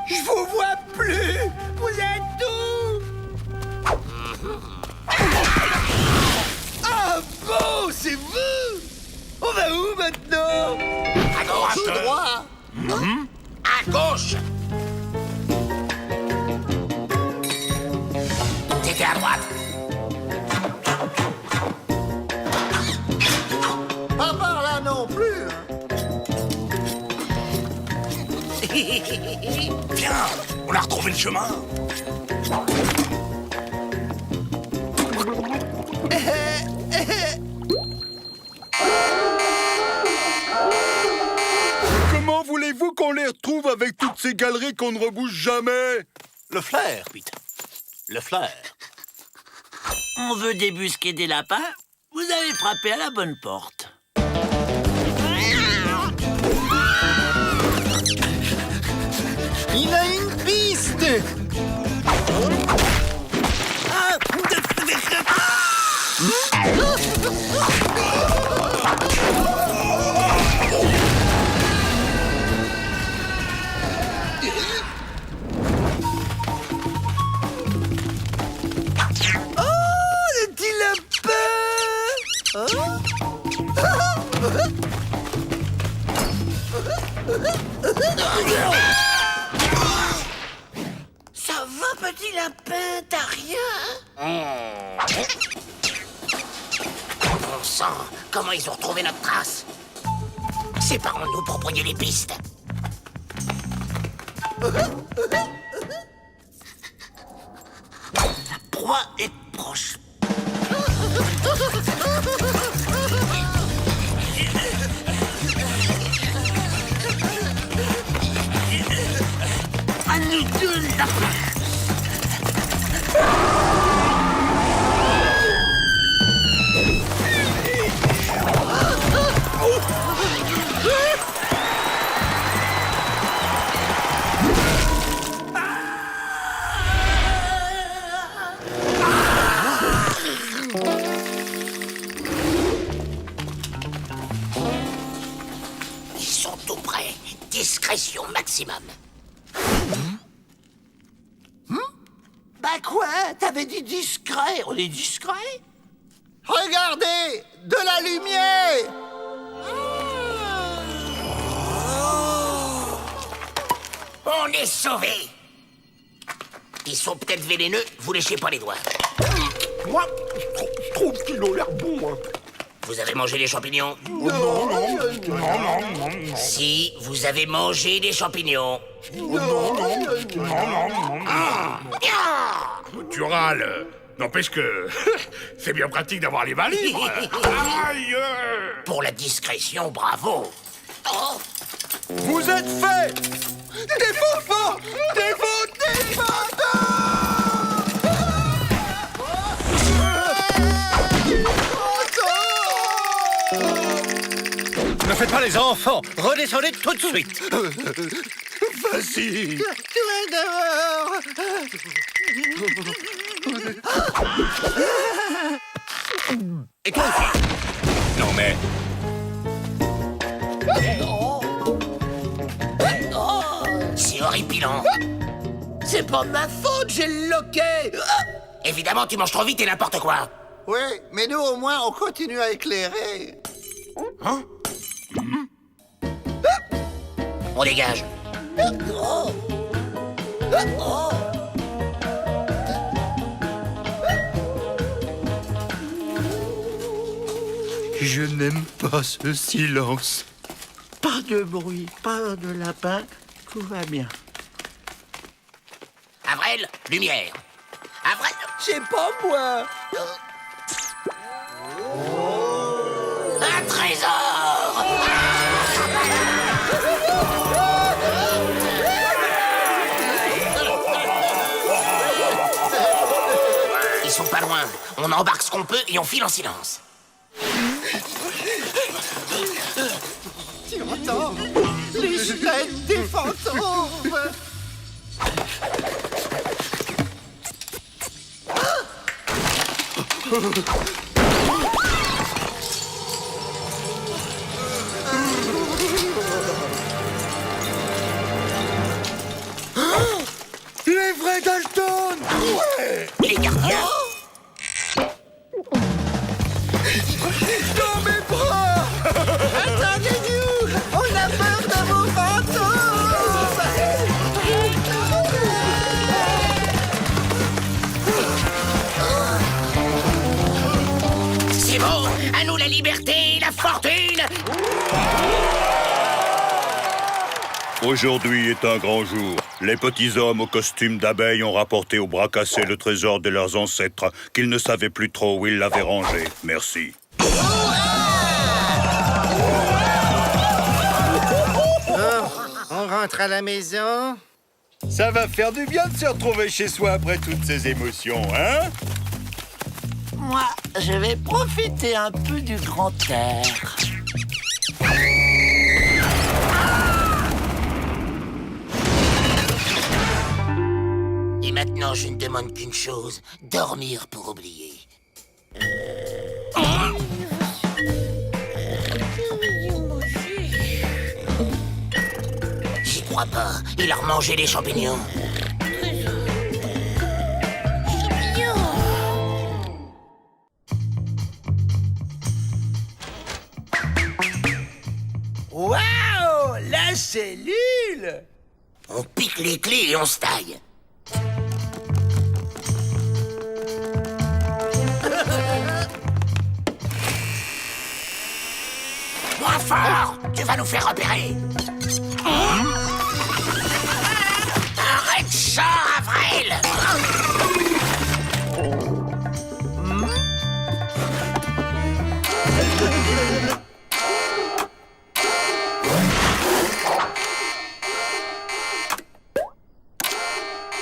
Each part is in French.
Je vous vois plus. Vous êtes où? Ah bon, c'est vous? On va où maintenant? À gauche. Tout droit. À gauche. T'étais à droite. Pas par là non plus. Viens, on a retrouvé le chemin. Comment voulez-vous qu'on les retrouve avec toutes ces galeries qu'on ne rebouche jamais? Le flair, Pete. Le flair. On veut débusquer des lapins? Vous avez frappé à la bonne porte. Il a une piste. Oh, le petit Ça va, petit lapin, t'as rien? Bon sang, comment ils ont retrouvé notre trace? Séparons-nous pour brouiller les pistes. La proie est proche. À nous deux, lapin. Ils sont tout près. Discrétion maximum. Bah quoi? T'avais dit discret. On est discret? Regardez, de la lumière. On est sauvés. Ils sont peut-être vénéneux, vous léchez pas les doigts. Moi, je trouve qu'ils ont l'air bons. Vous avez mangé des champignons? Non. Si, vous avez mangé des champignons. Tu râles. N'empêche que c'est bien pratique d'avoir les mains libres. Aïe! Pour la discrétion, bravo. Oh, Vous êtes faits! Des faux Des Ne faites pas les enfants. Redescendez tout de suite. Vas-y. Tu es dehors. Et toi aussi. Non mais, c'est horripilant. C'est pas de ma faute, j'ai le loquet. Évidemment, tu manges trop vite et n'importe quoi. Oui, mais nous au moins on continue à éclairer. On dégage. Je n'aime pas ce silence. Pas de bruit, pas de lapin, tout va bien. Avril, lumière. Avril. C'est pas moi. Un trésor. Ils sont pas loin. On embarque ce qu'on peut et on file en silence. Tu entends? Les squelettes des fantômes. Dans mes bras! Attendez-nous! On a peur de vos fantômes! C'est bon, à nous la liberté, la fortune. Aujourd'hui est un grand jour. Les petits hommes au costume d'abeilles ont rapporté au bras cassé le trésor de leurs ancêtres qu'ils ne savaient plus trop où ils l'avaient rangé. Merci. On rentre à la maison. Ça va faire du bien de se retrouver chez soi après toutes ces émotions, hein? Moi, je vais profiter un peu du grand air. Et maintenant, je ne demande qu'une chose, dormir pour oublier. J'y crois pas, il a remangé les champignons. Waouh! La cellule! On pique les clés et on se taille. Moins fort! Tu vas nous faire repérer! Arrête ça, Avril!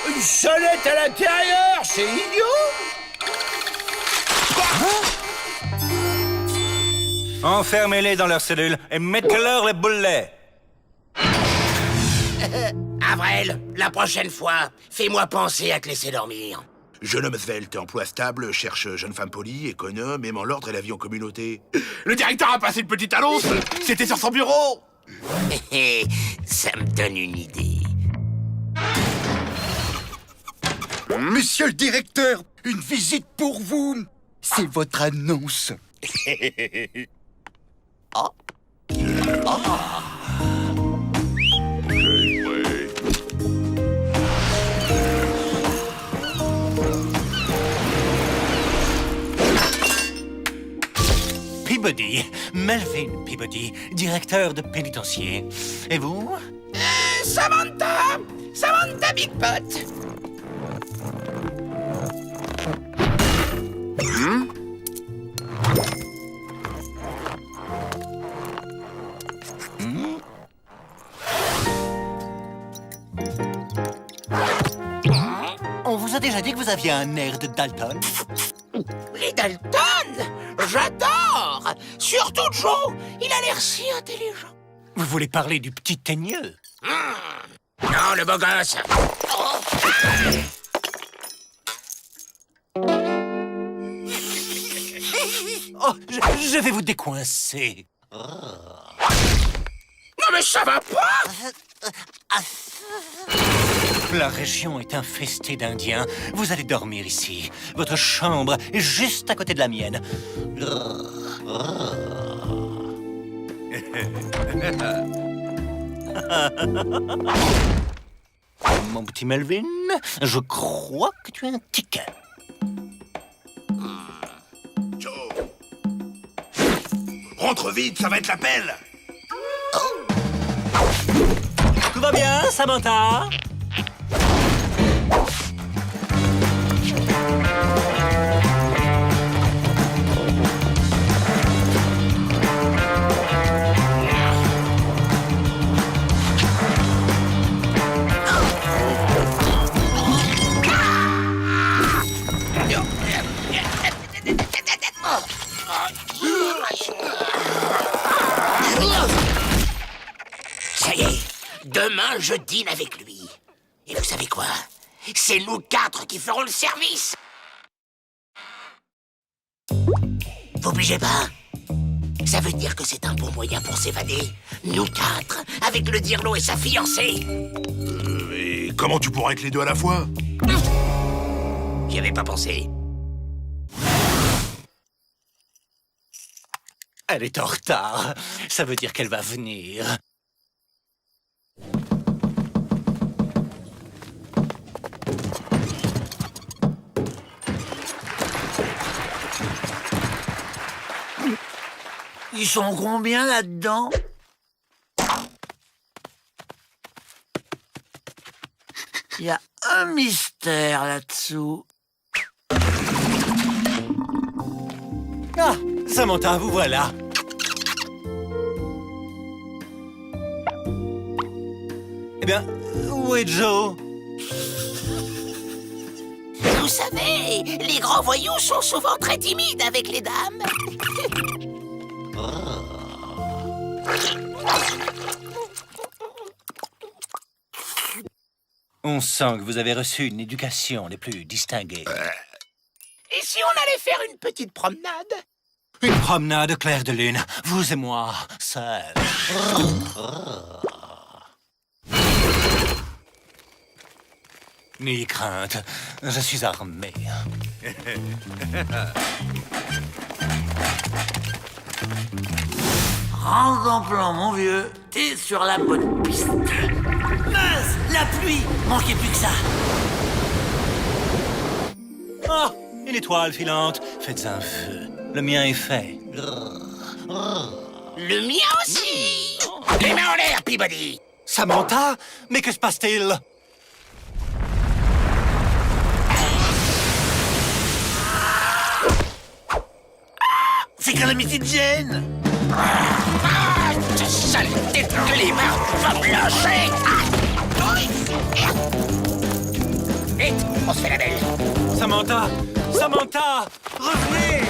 Une sonnette à l'intérieur, c'est idiot! Enfermez-les dans leur cellule et mettez-leur les boulets. Avril, la prochaine fois, fais-moi penser à te laisser dormir. Jeune homme svelte, emploi stable, cherche jeune femme polie, économe, aimant l'ordre et la vie en communauté. Le directeur a passé une petite annonce. C'était sur son bureau. Ça me donne une idée. Monsieur le directeur, une visite pour vous. C'est votre annonce. Peabody, Melvin Peabody, directeur de pénitencier. Et vous? Samantha! Samantha Big Pot! On vous a déjà dit que vous aviez un air de Dalton? Les Dalton! J'adore! Surtout Joe! Il a l'air si intelligent. Vous voulez parler du petit teigneux? Non, le beau gosse! Oh, je vais vous décoincer. Non mais ça va pas! La région est infestée d'Indiens. Vous allez dormir ici. Votre chambre est juste à côté de la mienne. Mon petit Melvin, je crois que tu as un ticket. Joe. Rentre vite, ça va être l'appel. Tout va bien, Samantha? Ça y est, demain je dîne avec lui. Et vous savez quoi? C'est nous 4 qui ferons le service. Vous bougez pas? Ça veut dire que c'est un bon moyen pour s'évader. Nous 4, avec le dirlo et sa fiancée. Et comment tu pourras être les deux à la fois? J'y avais pas pensé. Elle est en retard. Ça veut dire qu'elle va venir. Ils sont combien là-dedans? Il y a un mystère là-dessous. Ah, Samantha, vous voilà. Eh bien, où est Joe? Vous savez, les grands voyous sont souvent très timides avec les dames. On sent que vous avez reçu une éducation des plus distinguées. Et si on allait faire une petite promenade? Une promenade au clair de lune, vous et moi, seuls. N'ayez crainte, je suis armé. Rentre en plan, mon vieux. T'es sur la bonne piste. Mince, la pluie. Manquez plus que ça. Ah, une étoile filante. Faites un feu. Le mien est fait. Le mien aussi. Les mains en l'air, Peabody. Samantha, mais que se passe-t-il? C'est Calamity Jane. Ah, ce sale tête de lévard va me lâcher. Vite, on se fait la belle. Samantha! Samantha! Revenez!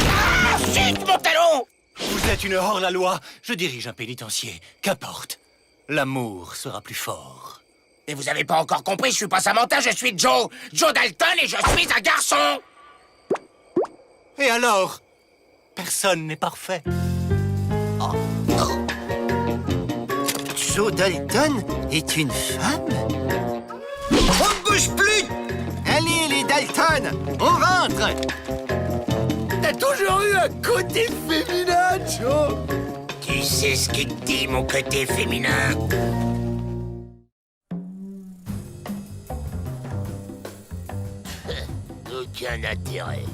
Ah, chut, mon talon. Vous êtes une hors-la-loi. Je dirige un pénitencier. Qu'importe. L'amour sera plus fort. Et vous avez pas encore compris, je suis pas Samantha, je suis Joe. Joe Dalton et je suis un garçon. Et alors? Personne n'est parfait. Joe Dalton est une femme? On ne bouge plus! Allez, les Dalton, on rentre! T'as toujours eu un côté féminin, Joe! Tu sais ce qui te dit, mon côté féminin? Aucun intérêt.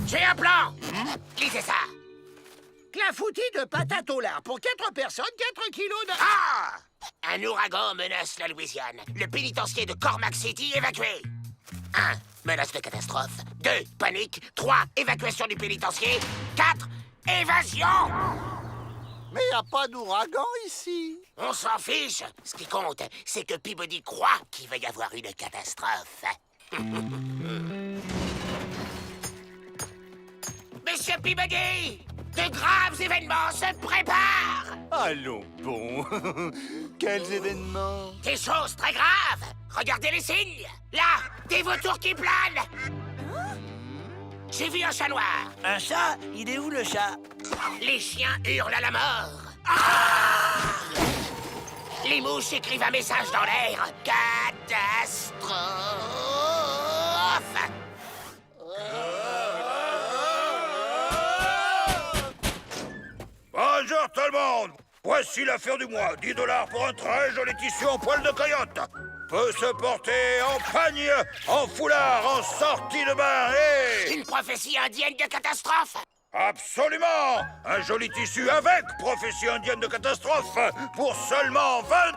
J'ai un plan! Lisez ça! Clafoutis de patates au lard pour 4 personnes, 4 kilos de... Ah! Un ouragan menace la Louisiane. Le pénitencier de Cormac City évacué. 1. Menace de catastrophe. 2. Panique. 3. Évacuation du pénitencier. 4. Évasion! Mais y a pas d'ouragan ici! On s'en fiche. Ce qui compte, c'est que Peabody croit qu'il va y avoir une catastrophe. Monsieur Peabody! De graves événements se préparent! Allons bon. Quels événements? Des choses très graves! Regardez les signes! Là, des vautours qui planent! J'ai vu un chat noir. Un chat? Il est où le chat? Les chiens hurlent à la mort. Ah! Les mouches écrivent un message dans l'air. Catastrophe! Bonjour tout le monde. Voici l'affaire du mois. 10 $ pour un très joli tissu en poil de coyote. Peut se porter en pagne, en foulard, en sortie de bain et... Une prophétie indienne de catastrophe! Absolument. Un joli tissu avec prophétie indienne de catastrophe pour seulement 20 $.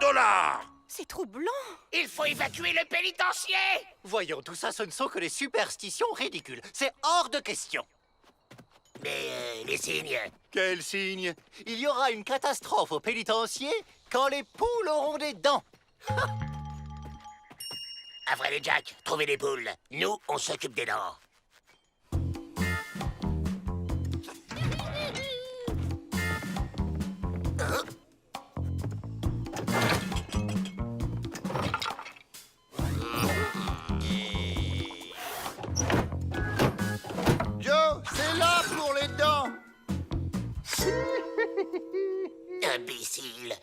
C'est troublant. Il faut évacuer le pénitencier! Voyons, tout ça, ce ne sont que des superstitions ridicules. C'est hors de question. Mais les signes... Quel signe? Il y aura une catastrophe au pénitencier quand les poules auront des dents. Après les Jack, trouvez les poules. Nous, on s'occupe des dents. Joe, c'est là pour les dents! Imbécile.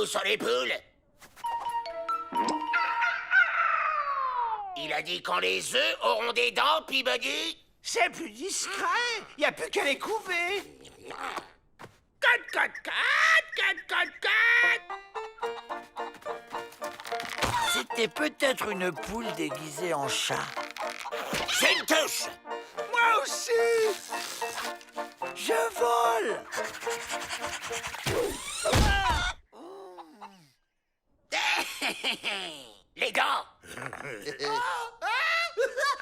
Où sont les poules? Il a dit quand les œufs auront des dents, Peabody? C'est plus discret. Y a plus qu'à les couver. C'était peut-être une poule déguisée en chat. C'est une touche! Moi aussi. Je vole! Les dents!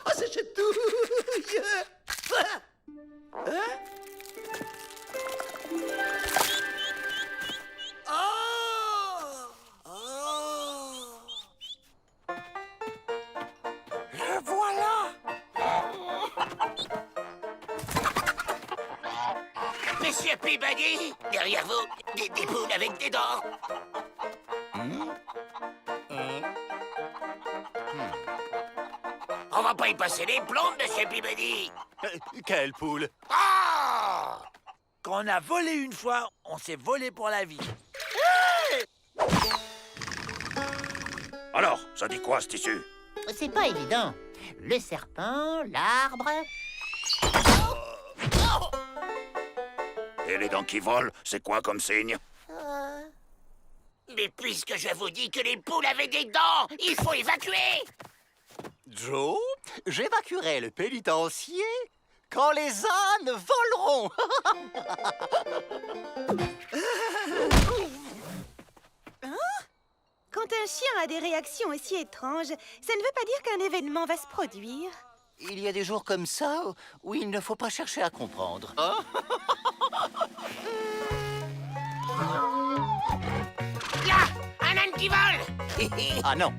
Oh, ça chatouille. Le voilà! Monsieur Peabody, derrière vous, des poules avec des dents. On va pas y passer les plombs, monsieur Peabody. Quelle poule? Oh! Quand on a volé une fois, on s'est volé pour la vie. Alors, ça dit quoi, ce tissu? C'est pas évident. Le serpent, l'arbre... Et les dents qui volent, c'est quoi comme signe? Mais puisque je vous dis que les poules avaient des dents, il faut évacuer. Joe, j'évacuerai le pénitencier quand les ânes voleront. Quand un chien a des réactions aussi étranges, ça ne veut pas dire qu'un événement va se produire. Il y a des jours comme ça où il ne faut pas chercher à comprendre. Là, un âne qui vole. Ah non,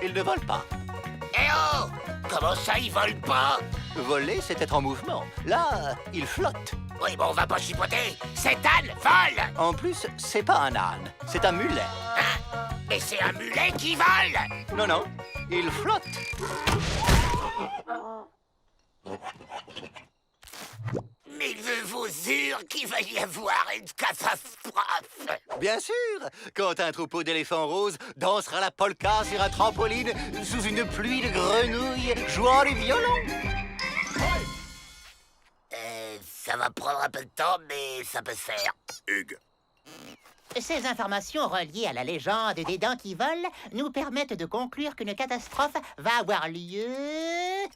il ne vole pas. Eh oh! Comment ça, ils volent pas? Voler, c'est être en mouvement. Là, il flotte. Oui, bon, on va pas chipoter. Cet âne vole. En plus, c'est pas un âne, c'est un mulet. Hein? Mais c'est un mulet qui vole. Non, non, il flotte. Mais je vous jure qu'il va y avoir une catastrophe. Bien sûr, quand un troupeau d'éléphants roses dansera la polka sur un trampoline sous une pluie de grenouilles jouant du violon. Ça va prendre un peu de temps, mais ça peut se faire. Hugues. Ces informations reliées à la légende des dents qui volent nous permettent de conclure qu'une catastrophe va avoir lieu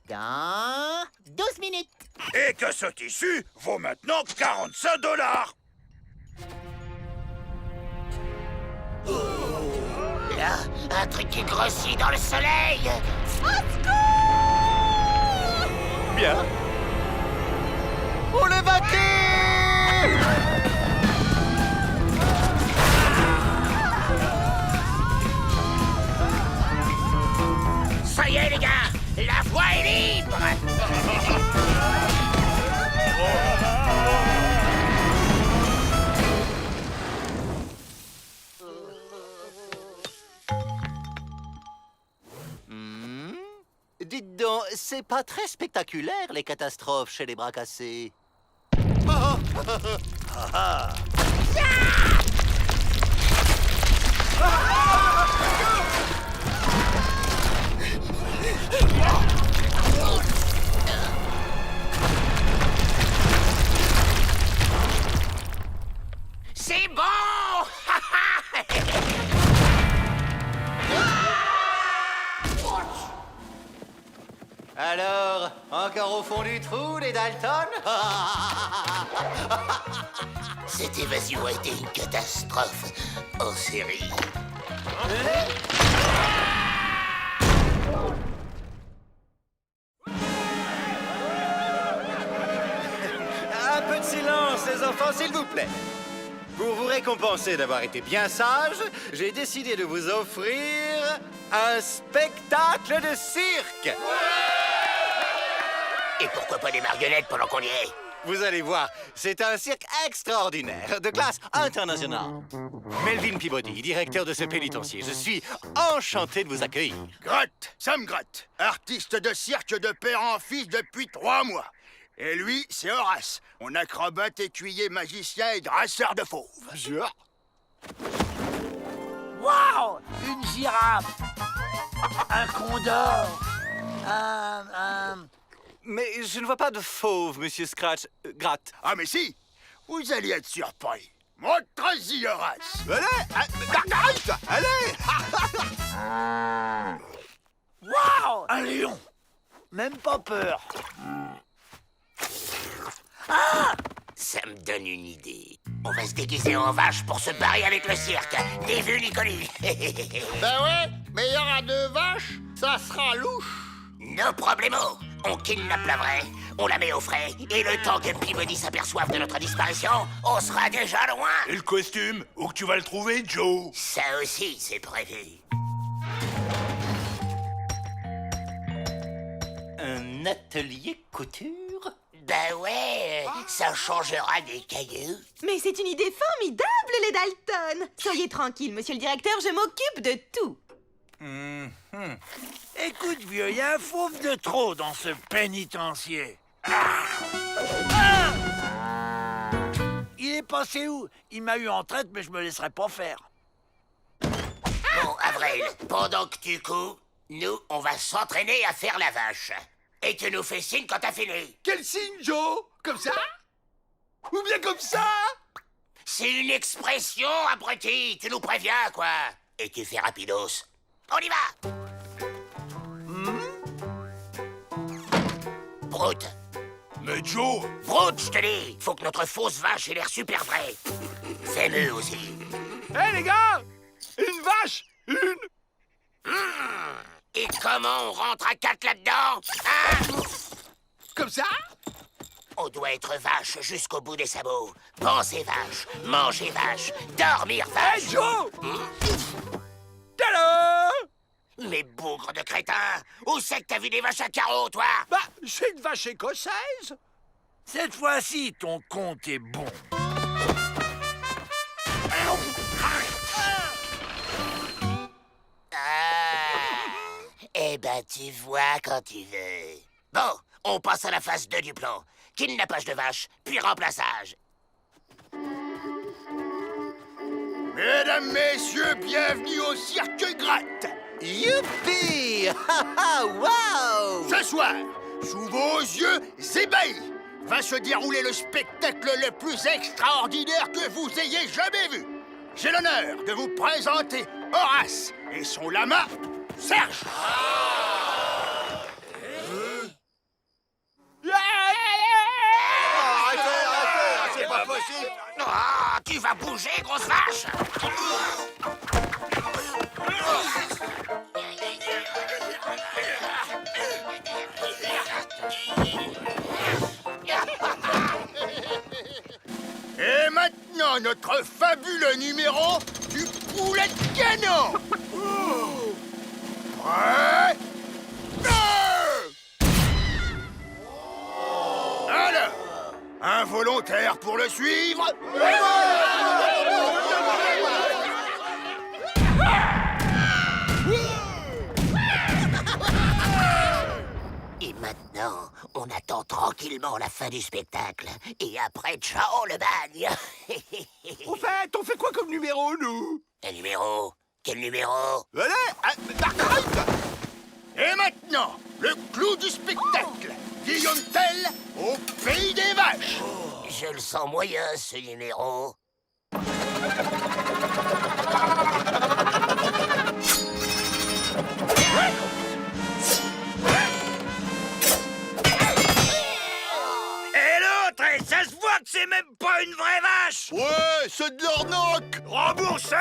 dans 12 minutes. Et que ce tissu vaut maintenant 45 $. Là, un truc qui grossit dans le soleil. Bien. On l'évacue! Ça y est, les gars, la voie est libre. Dites donc, c'est pas très spectaculaire, les catastrophes chez les bras cassés. C'est bon. Alors, encore au fond du trou, les Dalton? Cette évasion a été une catastrophe en série. Un peu de silence, les enfants, s'il vous plaît. Pour vous récompenser d'avoir été bien sages, j'ai décidé de vous offrir un spectacle de cirque. Et pourquoi pas des marionnettes pendant qu'on y est? Vous allez voir, c'est un cirque extraordinaire, de classe internationale. Melvin Peabody, directeur de ce pénitencier, je suis enchanté de vous accueillir. Grotte, Sam Grotte, artiste de cirque de père en fils depuis 3 mois. Et lui, c'est Horace, mon acrobate, écuyer, magicien et drasseur de fauves. Waouh! Une girafe! Un condor! Mais je ne vois pas de fauve, monsieur Scratch. Gratte. Ah, mais si! Vous allez être surpris. Montrez-y, Horace. Allez, Marguerite, allez. Waouh! Un lion! Même pas peur. Ça me donne une idée. On va se déguiser en vache pour se barrer avec le cirque. T'es vu, Nicoli? Ben ouais, mais il y aura 2 vaches, ça sera louche. No problemo. On kidnappe la vraie, on la met au frais, et le temps que Peabody s'aperçoive de notre disparition, on sera déjà loin. Et le costume? Où que tu vas le trouver, Joe? Ça aussi, c'est prévu. Un atelier couture? Ben ouais, ça changera des cailloux. Mais c'est une idée formidable, les Dalton. Soyez tranquille, monsieur le directeur, je m'occupe de tout. Écoute, vieux, il y a un fauve de trop dans ce pénitencier. Il est passé où? Il m'a eu en traite, mais je me laisserai pas faire. Bon, Avril, pendant que tu couds, nous, on va s'entraîner à faire la vache. Et tu nous fais signe quand t'as fini. Quel signe, Joe? Comme ça? Ou bien comme ça? C'est une expression, abruti. Tu nous préviens, quoi. Et tu fais rapidos. On y va. Brute. Mais Joe! Brute, je te dis. Faut que notre fausse vache ait l'air super vraie. Fais-le aussi. Hé, les gars! Une vache! Une! Et comment on rentre à 4 là-dedans? Hein? Comme ça? On doit être vache jusqu'au bout des sabots. Penser vache, manger vache, dormir vache. Hey, Joe! Mais bougre de crétin! Où c'est que t'as vu des vaches à carreaux, toi? Bah, c'est une vache écossaise! Cette fois-ci, ton compte est bon. Eh ben, tu vois quand tu veux. Bon, on passe à la phase 2 du plan. Kidnappage de vache, puis remplaçage. Mesdames, messieurs, bienvenue au Cirque Gratte. Youpi! Wow! Ce soir, sous vos yeux ébahis, va se dérouler le spectacle le plus extraordinaire que vous ayez jamais vu. J'ai l'honneur de vous présenter Horace et son lama, Serge. Arrêtez, c'est pas possible! Ah, tu vas bouger, grosse vache! Et maintenant, notre fabuleux numéro du poulet de canon. Prêt? Alors, un volontaire pour le suivre? Et maintenant, on attend tranquillement la fin du spectacle. Et après, ciao le bagne! Au fait, on fait quoi comme numéro, nous? Un numéro? Quel numéro? Allez, Marguerite! Et maintenant, le clou du spectacle. Guillaume Tell au pays des vaches. Je le sens moyen, ce numéro. Et l'autre, ça se voit que c'est même pas une vraie vache! Ouais, c'est de l'arnaque! Remboursé!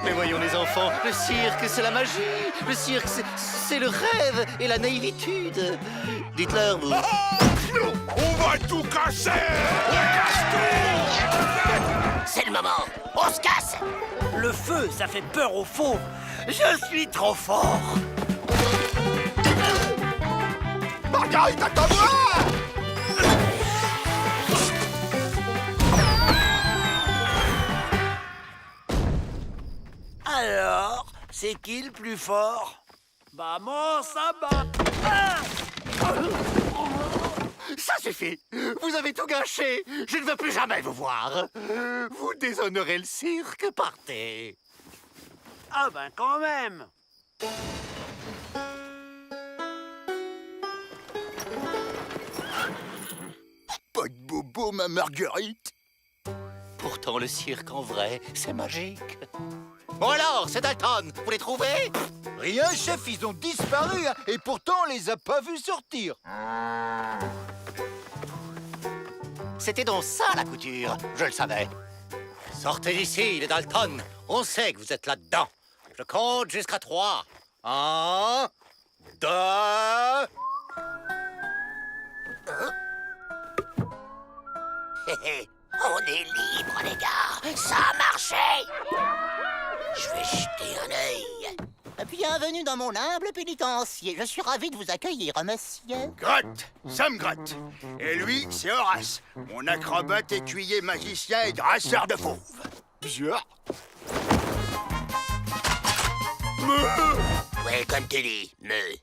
Mais voyons les enfants, le cirque c'est la magie. Le cirque c'est le rêve et la naïvitude. Dites-leur, vous. On va tout casser. C'est le moment. On se casse! Le feu, ça fait peur aux faux. Je suis trop fort. Marguerite, attends-moi! Alors, c'est qui le plus fort? Maman, ça va. Ah! Ça suffit. Vous avez tout gâché. Je ne veux plus jamais vous voir. Vous déshonorez le cirque. Partez. Ah ben quand même. Pas de bobo, ma Marguerite. Pourtant, le cirque en vrai, c'est magique. Bon alors, c'est Dalton, vous les trouvez? Rien, chef, ils ont disparu, hein, et pourtant on les a pas vus sortir. C'était donc ça, la couture. Je le savais. Sortez d'ici, les Dalton. On sait que vous êtes là-dedans. Je compte jusqu'à 3. 1, 2... On est libre, les gars. Ça a marché. Je vais jeter un œil. Bienvenue dans mon humble pénitencier. Je suis ravi de vous accueillir, monsieur. Grotte, Sam Grotte. Et lui, c'est Horace, mon acrobate, écuyer, magicien et drasseur de fauves. Ouais, comme tu dis, me.